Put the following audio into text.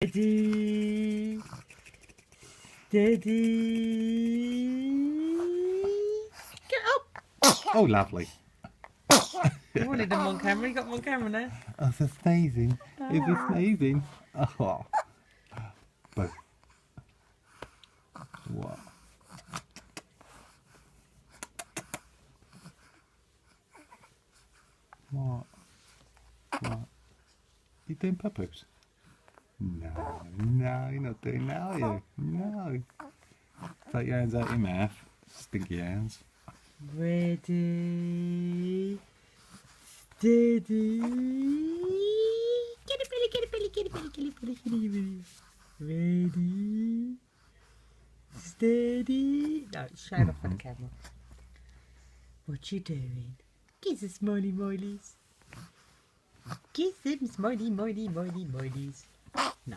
Steady. Steady. Get up. Oh, lovely. You wanted them on camera. You got them on camera now. Oh, it's sneezing. Is he sneezing? Oh. But what? What? What? You doing puppies? No, no, you're not doing that, are you? No. Take your hands out your mouth. Stinky hands. Ready. Steady. Get it, Billy, get it, Billy, get it, Billy, get it, Billy, get it, Billy. Ready. Steady. No, show it off on the camera. What you doing? Kiss the smiley moilies. Kiss them smiley moily moily moilies. No.